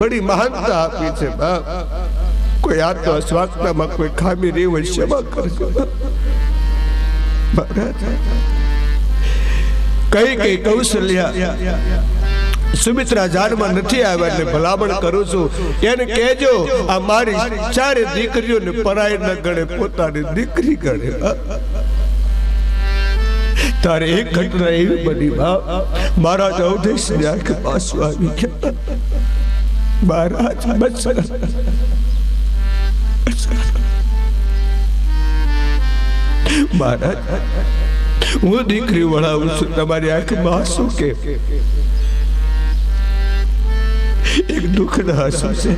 बड़ी महानता आपी छे बाप। कोई आ तो अस्वास्थ्य में कोई खामी रही हो सेवा करजो महाराज। कई कौशल्या सुमित्रा जान में नहीं आया એટલે ભલામણ કરું છું એને કહેજો આ મારી ચારે દીકરીઓને પરાઈ ન ગણે પોતાની દીકરી ગણે। तारे एक घटना एवी बनी बाप महाराज अवधेश ने आके पास आई गया। महाराज बस महाराज वो दीकरी वाला तमारी आंख में आंसू के एक दुख न आंसू से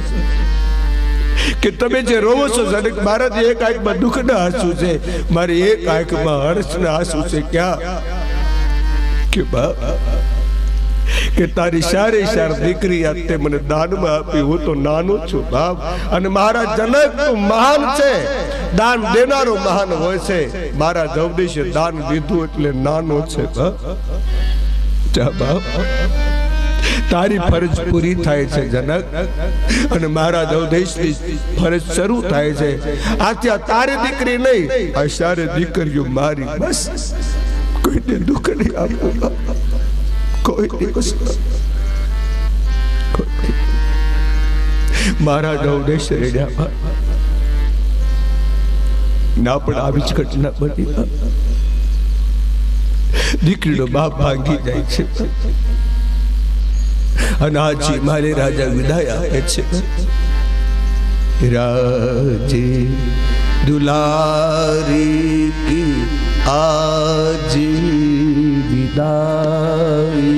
कि तमे जे रोवो छो जनक महाराज एक आंख में दुख न आंसू से मारी एक आंख में हर्ष न आंसू से क्या कि बाप कि तारी सारे सार दीकरी आते मने दान में आपी हो तो नानो छो बाप। अने महाराज जनक तो महान छे दान देनारो महान होय छे। महाराज अवधेश दान दीधुं એટલે નાનો છે બાપ। જા બાપ तारी फरज पूरी थाय छे जनक अने महाराज अवधेश ની फरज શરૂ થાય છે। આત્યા તારી દીકરી નહીં આ સારે દીકરીઓ મારી બસ કોઈને દુઃખ નહીં આપો कोई दिवस महाराज अवधेश रेड्या ना पण आवी ज घटना बनी। दीकरीनो बाप भांगी जाय छे अने आजी मारे राजा विदाय आपे छे। राजे दुलारी की आज विदाई।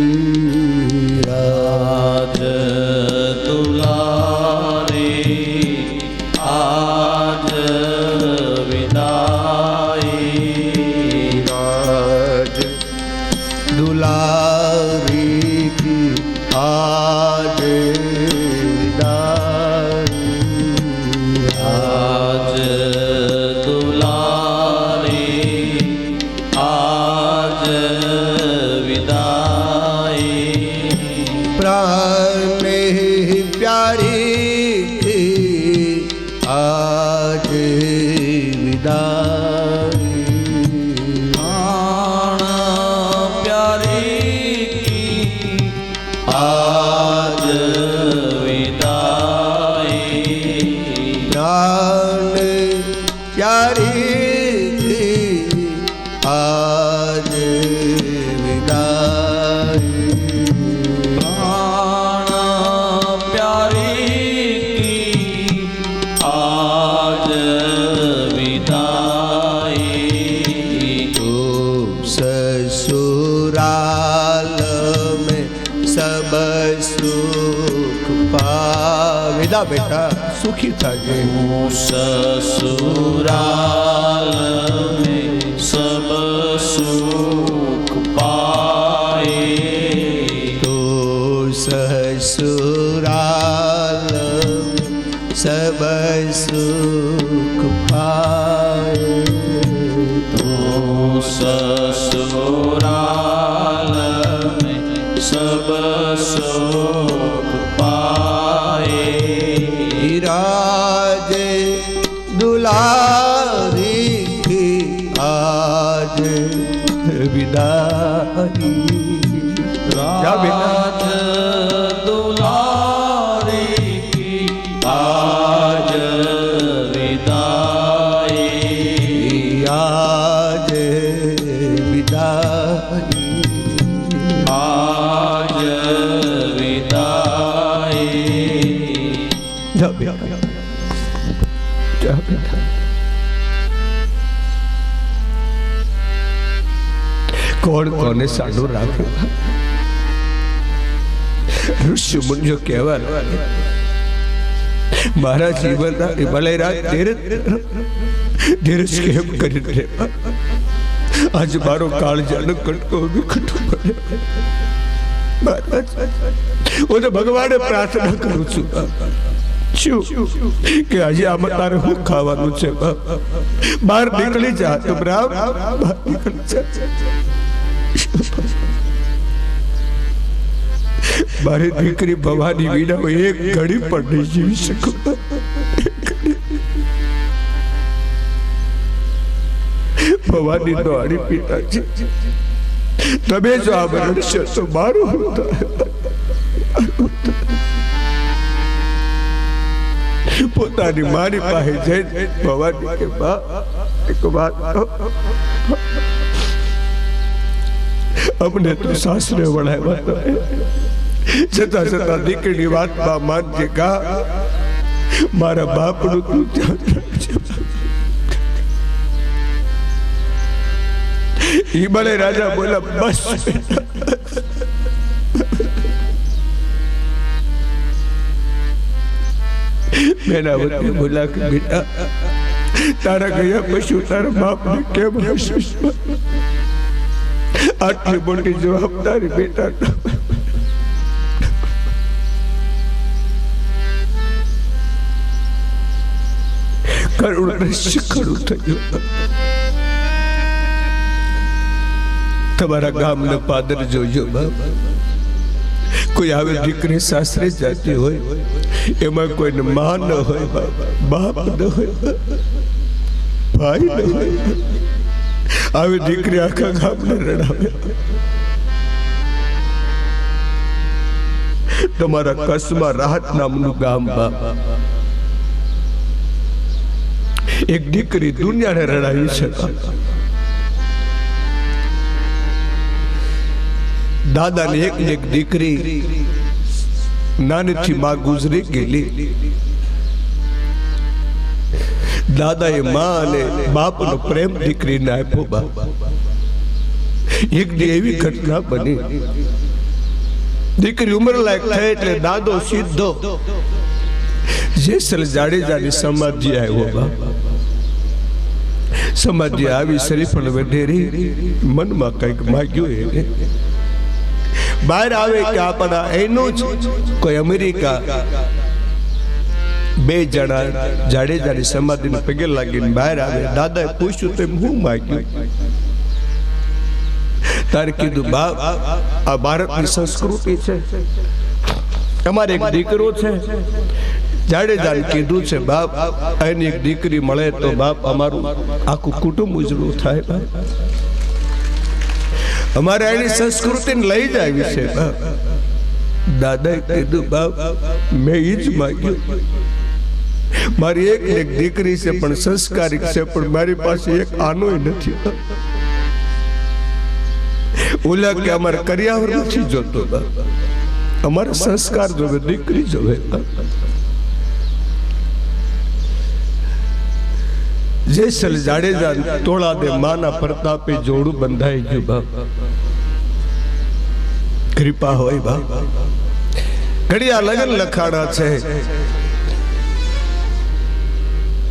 राज दुलारी आज विदाई। राज दुलारी की आज विदाई। राज दुलारी आज विदाई। प्राण में प्यारी की आज विदाई। प्राण प्यारी की आज विदाई। प्राण प्यारी की आज विदाई। प्राण प्यारी की आज विदाई। तो ससुराल में सब सुख पाविदा बेटा सुखी थाजे। ससुराल में सब सुख पाए। तो ससुराल में सब सुख पाए। तो ससुराल में सब सुख पाए। राजे दुलारी की आज विदाई। राज दुलारी की आज विदाई। आज विदाई। आज विदाई। जा बेटा जा बेटा। कौन कोने साडो राखे ऋषि मुनियो कहवा मारा जीवन भले रात धीरज केम करी रे। आज मारो काळजानो कटको विखटो पड़े। महाराज ओने भगवाने प्रार्थना करूं छुं छू के आज आम तारे हूँ खावानुं छे बाहर निकली जा तुम राम बाहर निकली जा। મારી દીકરી ભવાની વિના એક ઘડી પણ નહીં જીવી શકું. ભવાની તો હારી પિતાજી, તમે જો આ મનુષ્ય તો મારું પોતાની મારી પાસે જઈને ભવાની કે બા એક વાત અમને તો સાસરે વળાવ્યા છતાં છતાં દીકરીની વાતમાં માનજે કા મારા બાપનું તું ધ્યાન રાખજે. ઈ બળે રાજા બોલા બસ મેનાવતી બોલા કે બેટા તારા ગયા પછી તારા બાપને કેમ હસીશ? આટલી મોટી જવાબદારી બેટા કરુણ દ્રશ્ય ખરું થયું. તમારા ગામના પાદર જોજો બાપ, કોઈ આવે દીકરી સાસરે જાતી હોય એમાં કોઈને માં ન હોય, બાપ ન હોય, ભાઈ ન હોય, આવી દીકરી આખા ગામને રડાવે. તમારા કસબા રાહત નામનું ગામ બાપ, એક દીકરી દુનિયાને રડાવી છે. દાદાને એક દીકરી નાનીથી માં ગુજરી ગયેલી. દાદાએ માં અને બાપનો પ્રેમ દીકરીને આપ્યો બાપ. એક દી એવી ઘટના બની, દીકરી ઉંમર લાયક થઈ એટલે દાદો સીધો જેસલ જાડેજાની સમાધિ આવ્યો બાપ. સમાધિ આવી શરીફળ વધેરી, મનમાં કંઈક માગ્યું એને. બહાર આવે કે આપણા એનું જ કોઈ અમેરિકા બે જણા જાડેજાની સમાધિને પગે લાગીને બહાર આવે. દાદાએ પૂછ્યું તો હું માગ્યું? તારે કીધું બાપ આ ભારતની સંસ્કૃતિ છે, અમારે એક દીકરો છે. જાડેજાને કીધું છે બાપ એની એક દીકરી મળે તો બાપ અમારું આખું કુટુંબ ઉજળું થાય બાપ. અમારે એની સંસ્કૃતિને લઈ જાય છે બાપ. દાદાએ કીધું બાપ મેં ઈ જ માગ્યું. મારી એક દીકરી છે પણ સંસ્કારિક છે, પણ મારી પાસે એક આનોય નથી. ઓલા કે અમારે કરિયાવર નથી જોતો બાપ, અમારે સંસ્કાર જોવે, દીકરી જોવે. જેસલ જાડેજા તોળા દે માના પ્રતાપે જોડું બંધાઈ ગયું બાપ. કૃપા હોય બાપ. ઘડિયા લગન લખાણા છે,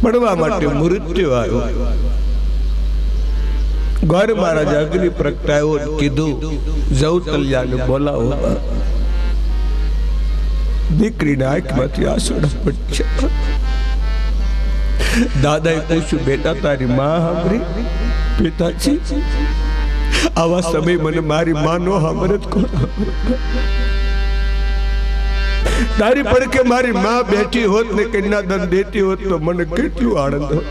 પડવા માટે મૃત્યુ આવ્યો. ગોર મહારાજ અગ્નિ પ્રગટાયો, કીધું જવતલિયાને બોલાવો બાપ. દીકરીના આંખમાંથી આંસુડા પડ્યા. દાદાએ પૂછ્યું બેટા તારી માં સાંભળી? પિતાજી આવા સમય મને મારી માં નો સાંભળત કોણ? તારી પડકે મારી માં બેઠી હોત ને કન્યા દાન દેતી હોત તો મને કેટલું આનંદ હોત.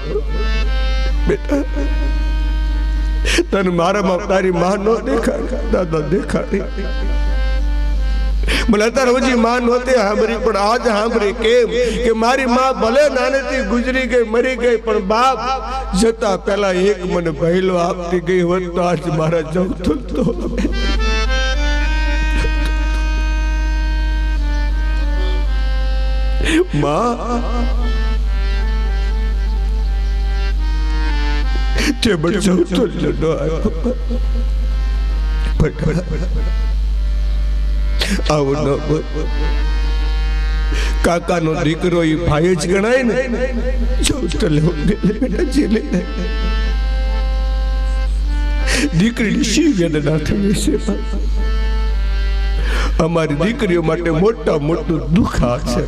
બેટા તને મારામાં તારી માં નો દેખાડી, દાદા દેખાડી. બોલે અત્યારે હજી માં નહોતી સાંભળી, પણ આજ સાંભળી. કેમ કે મારી માં ભલે નાનેથી ગુજરી ગઈ, મરી ગઈ, પણ બાપ જતા પેલા એક મને પહેલો આપતી ગઈ હોત તો આજ મારા જવતો તો. માં તે બળ જવતો લડો આવ્યો. આવું ન બોલ. કાકાનો દીકરો એ ભાઈ જ ગણાય ને. દીકરીની શી વેદના થઈ છે. અમારી દીકરીઓ માટે મોટા મોટું દુઃખ આ છે.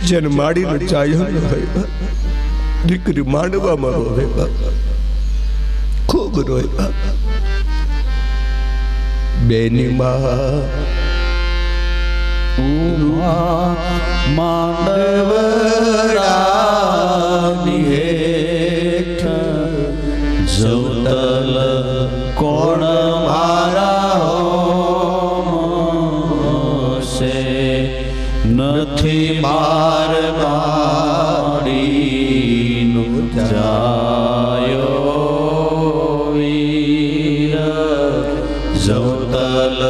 જેને માડીનો ચાહ્યો ન હોય, દીકરી માંડવામાં રોવે, ખૂબ રોય. બેની માં માંડવડાની હેઠ જવતલ કોણ મારા હોશે નથી માર માડીનું જાયો વીર જવતલ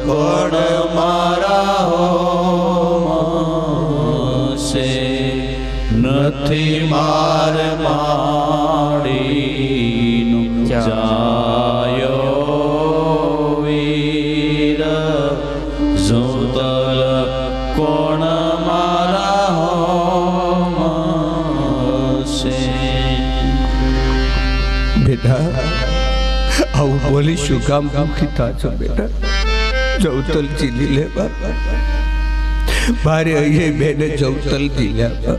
કોણ મારા હોશે નથી માર માડીનું જાયો વીર જવતલ કોણ મારા હોશે. બેટા આવું બોલી શું કામ દુઃખી થાશો બેટા? જવતલ જીલી લે બાપા, મારે અહીંયા બેને જવતલ જીલ્યા.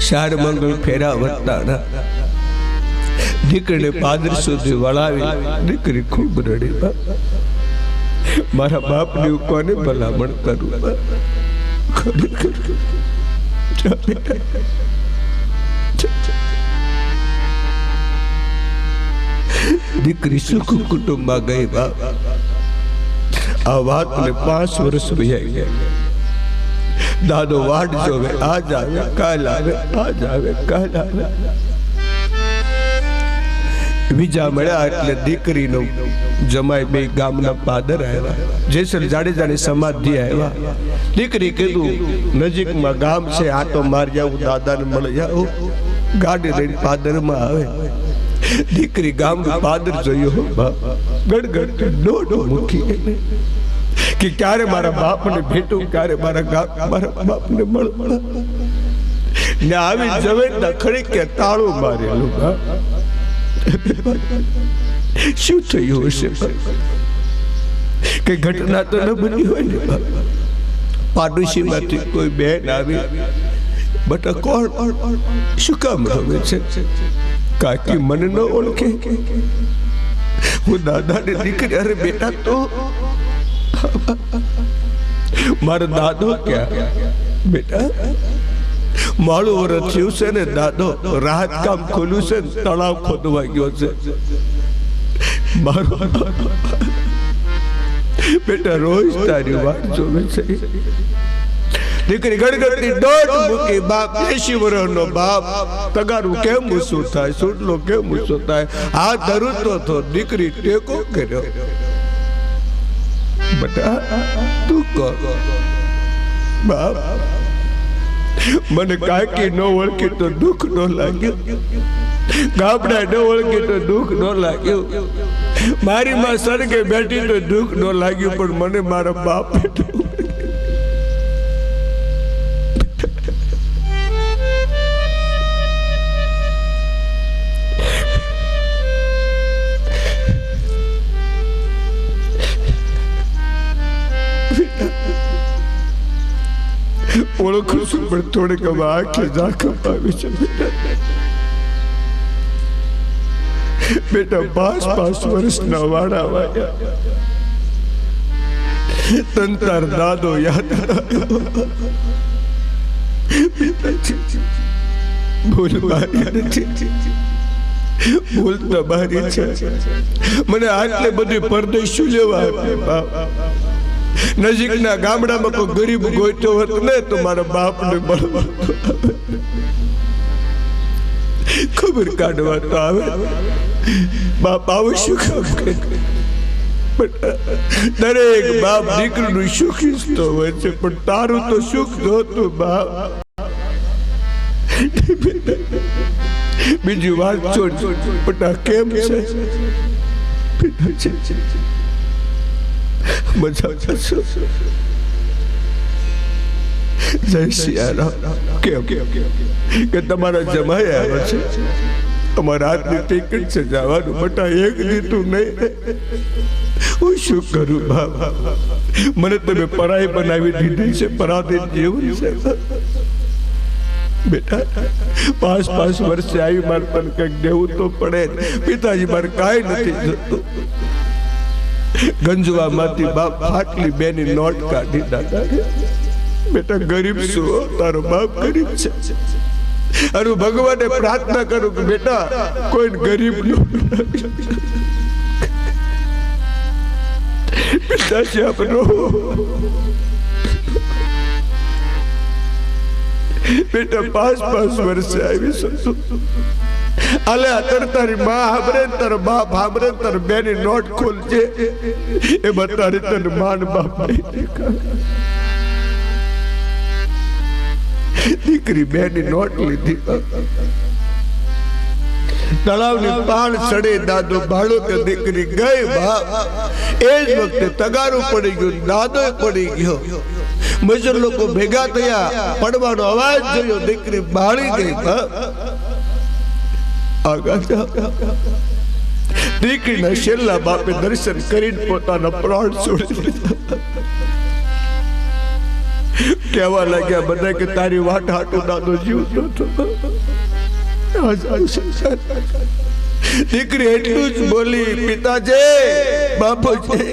શાર મંગળ ફેરા વર્તાના દીકરીને પાદર સુધી વળાવી દીકરી ખૂબ રડી. મારા બાપની કોને ભલામણ કરું? દીકરી સુખ કુટુંબમાં ગઈ. બાપ આ વાતને 5 વર્ષ વહી ગયા. દાદો વાટ જોવે, આજ આવે કાલ આવે, આજ આવે કાલ આવે. બીજા મળ્યા એટલે દીકરીનો જમાઈ બે ગામના પાદર આવ્યા. જેસર જાડેજાની સમાધિ આવ્યા. દીકરી કીધું નજીકમાં ગામ છે, આટો મારી આવું, દાદાને મળી આવું. ગાડી લઈને પાદરમાં આવે. દીકરી ગામનું પાદર જોયું. ગડગડ દોડો મૂકી કે ક્યારે મારા બાપને ભેટું, ક્યારે મારા બાપને મળું. ને આવી જવેદના ખડી કે તાળું મારેલું. શું થયું હશે? કઈ ઘટના તો ન બની હોય ને. પાડોશીમાંથી કોઈ બેન આવી, બટા કોણ, શું કામ રમે છે? કાકી મને ન ઓળખે? હું દાદાને દીકરી. અરે બેટા તો મારો દાદો ક્યાં? બેટા માળું વરસ થયું છે ને દાદો, રાહત કામ ખોલ્યું છે ને તળાવ ખોદવા ગયો છે મારો. બેટા રોજ તારી વાત જોવે છે. દીકરી ગડગડતી દોઢ મૂકી. બાપ 80 વર્ષનો બાપ, તગારું કેમ ઊંચું થાય, સુટલો કેમ ઊંચો થાય? હાથ ધરુતો તો દીકરી ટેકો કર્યો. બટા તું કર બાપ, મને કાકી ન ઓળખી તો દુઃખ ન લાગ્યું, ગામડા ન ઓળખી તો દુઃખ ન લાગ્યું, મારી માં સળગે બેઠી તો દુઃખ ન લાગ્યું, પણ મને મારા બાપ ઓળખું છું, પણ થોડીક આંખે ઝાંખપ આવી છે. બેટા 5 વર્ષના વાળા વાયા, તંતાર દાદો યાદ આવ્યો. ભૂલ મારી નથી, ભૂલ તમારી છે. મને આટલે બધી પરદેશી લેવા આપે બાપ. નજીકના ગામડામાં કોઈ ગરીબ ગોઈતો હોત ને તો મારા બાપને મળવા ખબર કાઢવા તો આવે. બાપ આવું શું કામ કરે? દરેક બાપ દીકરીનું સુખ ઈચ્છતો હોય છે, પણ તારું તો સુખ જોતું બાપ. બીજી વાત છોડ, પટા કેમ છે? મજા કરશો? જય સિયારામ. કેમ કે તમારા જમાઈ આવ્યા છે, અમારા હાથની ટિકિટ છે જવાનું. બટા એક દીધું નહીં, હું શું કરું બાપ? મને તમે પરાઈ બનાવી દીધી છે, પરાધીન જીવન છે. બેટા 5 વર્ષે આવી મારે પણ કંઈક દેવું તો પડે. પિતાજી મારે કાંઈ નથી થતું. ગંજવામાંથી બાપ ફાટલી બેની નોટ કાઢી દાદા બેટા ગરીબ છું હો, તારો બાપ ગરીબ છે અને હું ભગવાનને પ્રાર્થના કરું કે બેટા કોઈ ગરીબ નો પિતાજી આપનો બેટા 5 વર્ષે આવી છું અલે અત્યારે તારી માં હાબરે તારો બાપ હાબરે તાર બેની નોટ ખોલજે એ બતારી તને માન બાપ નહીં દેખાય દીકરી બેની નોટ લીધી તળાવની પાણ ચડે દાદો ભાડો કે દીકરી ગઈ બાપ એ જ વખતે તગારું પડી ગયું દાદો પડી ગયો મજૂર લોકો ભેગા થયા પડવાનો અવાજ જોયો દીકરી બાળી ગઈ બાપ દીકરીના છેલ્લા બાપે દર્શન કરીને પોતાના પ્રાણ છોડી દીધા કહેવા લાગ્યા બધા કે તારી વાટ હાટો દાદો જીવતો હતો દીકરી એટલું જ બોલી પિતાજી બાપુજી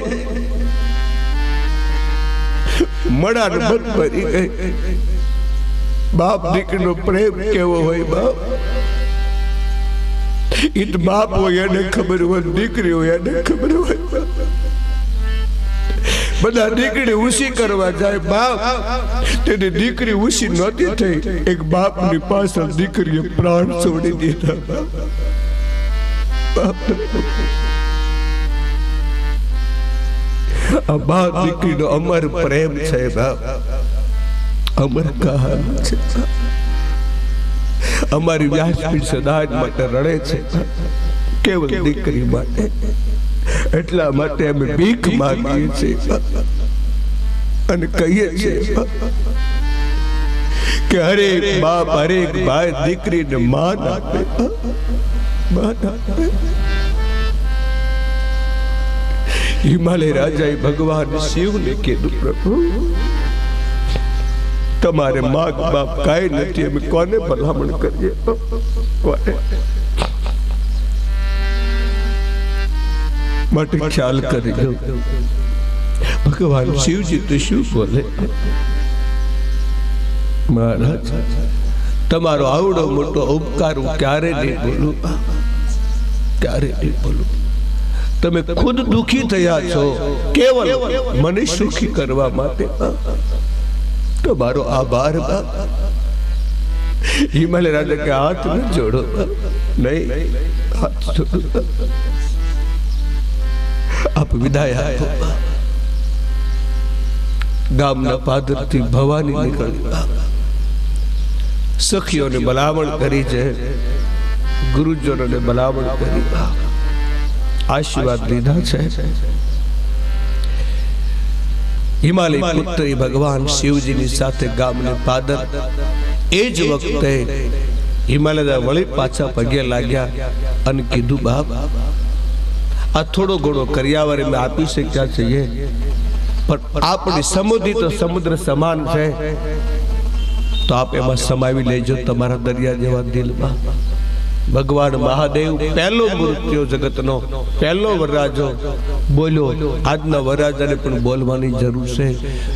મડાને મત ભરી ગઈ બાપ દીકરીનો પ્રેમ કેવો હોય બાપ ઈ તો બાપ હોય એને ખબર હોય દીકરી હોય એને ખબર હોય બધા દીકરી ઉસી કરવા જાય બાપ તેની દીકરી ઉસી નહોતી થઈ એક બાપની પાછળ દીકરીએ પ્રાણ છોડી દીધા બાપ આ બાપ દીકરીનો અમર પ્રેમ છે બાપ અમર કહાની છે અમારી વ્યાસપીઠ સદાજ માટે રડે છે કેવલ દીકરી માટે એટલા માટે અમે ભીખ માંગીએ છીએ અને કહીએ છીએ કે હરેક બાપ હરેક ભાઈ દીકરીને માન આપે હિમાલય રાજાએ ભગવાન શિવને કીધું પ્રભુ તમારે માગ બાપ કાંઈ નથી અમે કોને ભલામણ કરીએ કોને માટે ખ્યાલ કરી લો ભગવાન શિવજી તો શું બોલે મહારાજ તમારો આવડો મોટો ઉપકાર હું ક્યારે નહીં બોલું ક્યારે નહીં બોલું તમે ખુદ દુખી થયા છો કેવલ મને સુખી કરવા માટે તમારો આભાર બાપ હિમાલય રાજા કે હાથ ન જોડો નહીં હાથ જોડો આપ વિદાય આપો ગામના પાદરથી ભવાની નીકળી સખીઓને ભલામણ કરી છે ગુરુજનોને ભલામણ કરી આશીર્વાદ લીધા છે હિમાલય પુત્ર ભગવાન શિવજીની સાથે ગામને પાદર એ જ વખતે હિમાલય વળી પાછા પગે લાગ્યા અને કીધું બાપ આ થોડો ઘણો કર્યાવર મેં આપી શક્યા છીએ પણ આપણી સમુદ્રી તો સમુદ્ર સમાન છે તો આપ એમાં સમાવી લેજો તમારા દરિયા જેવા દિલમાં ભગવાન મહાદેવ પહેલો મૃત્યુ જગતનો પહેલો વરરાજો બોલ્યો આજના વરરાજાને પણ બોલવાની જરૂર છે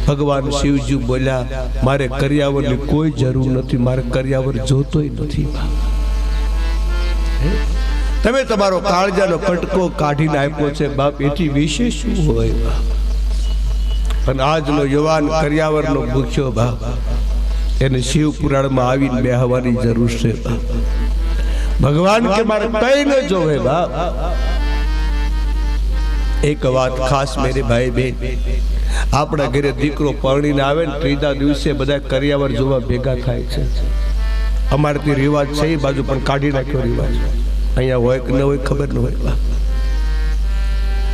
ભગવાન શિવજી બોલ્યા મારે કર્યાવરની કોઈ જરૂર નથી મારે કર્યાવર જોતોય નથી તમે તમારો કાળજાનો કટકો કાઢીને આપ્યો છે બાપ એથી વિશેષ શું હોય અને આજનો યુવાન કર્યાવરનો ભૂખ્યો બાપ એને શિવ પુરાણમાં આવીને બેહવાની જરૂર છે બાપ ભગવાન કે મારે કઈ ન જોવે બાપ એક વાત ખાસ મેરે ભાઈ બેન આપણા ઘરે દીકરો પરણીને આવે ને ત્રીજા દિવસે બધા કર્યાવર જોવા ભેગા થાય છે અમારે તે રિવાજ છે એ બાજુ પણ કાઢી નાખ્યો રિવાજ અહીંયા હોય કે ન હોય ખબર ન હોય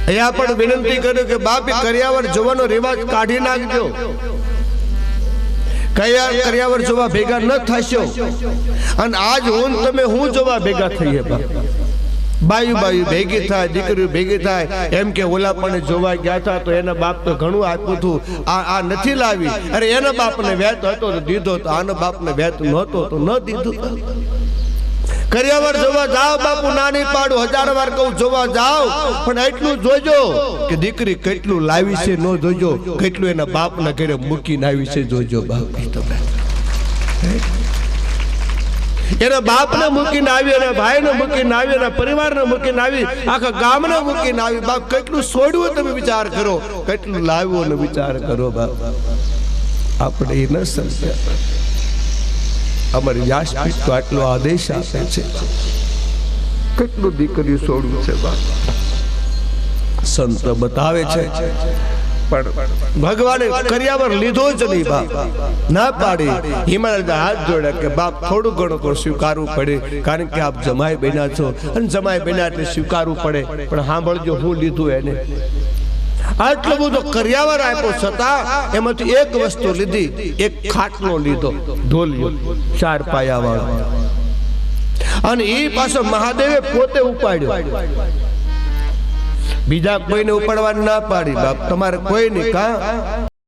અહીંયા પણ વિનંતી કર્યું કે બાપ કર્યાવર જોવાનો રિવાજ કાઢી નાખજો કયા કર્યાવર જોવા ભેગા ન થશો અને આજ હું તમે હું જોવા ભેગા થઈએ બાયુ બાયુ ભેગી થાય દીકરીઓ ભેગી થાય એમ કે ઓલા પણ જોવા ગયા હતા તો એના બાપ તો ઘણું આપ્યું હતું આ નથી લાવી અરે એના બાપને વેત હતો તો દીધો તો આના બાપને વેત નહોતો તો ન દીધું કર્યાવર જોવા જાઓ બાપુ, નાની પાડું 1000 વાર કહું જોવા જાઓ, પણ એટલું જોજો કે દીકરી કેટલું લાવી છે નો જોજો, કેટલું એના બાપના ઘરે મૂકીને આવી છે જોજો બાપ. એના બાપને મૂકીને આવી, એના ભાઈને મૂકીને આવી, એના પરિવારને મૂકીને આવી, આખા ગામને મૂકીને આવી. બાપ કેટલું છોડ્યું તમે વિચાર કરો, કેટલું લાવ્યું ને વિચાર કરો બાપ. આપણે એ ન સમજ્યા. અમારી વ્યાસપીઠ તો આટલો આદેશ આપે છે, કેટલું દીકરીઓ છોડવું છે બાપ. સંત બતાવે છે, પણ ભગવાને કર્યાવર લીધો જ નહીં બાપ, ના પાડી. હિમાલય હાથ જોડ્યા કે બાપ થોડું ઘણું તો સ્વીકારવું પડે, કારણ કે આપ જમાઈ બન્યા છો, અને જમાઈ બન્યા એટલે સ્વીકારવું પડે. પણ સાંભળજો, હું લીધું એને આટલું બધું કર્યાવર આપ્યો, છતાં એમાંથી એક વસ્તુ લીધી, એક ખાટલો લીધો, ઢોલિયો 4 પાયા વાળો, અને એ પાછો મહાદેવે પોતે ઉપાડ્યો. બીજા કોઈને ઉપાડવા ના પાડી બાપ, તમારે કોઈ નહીં. કા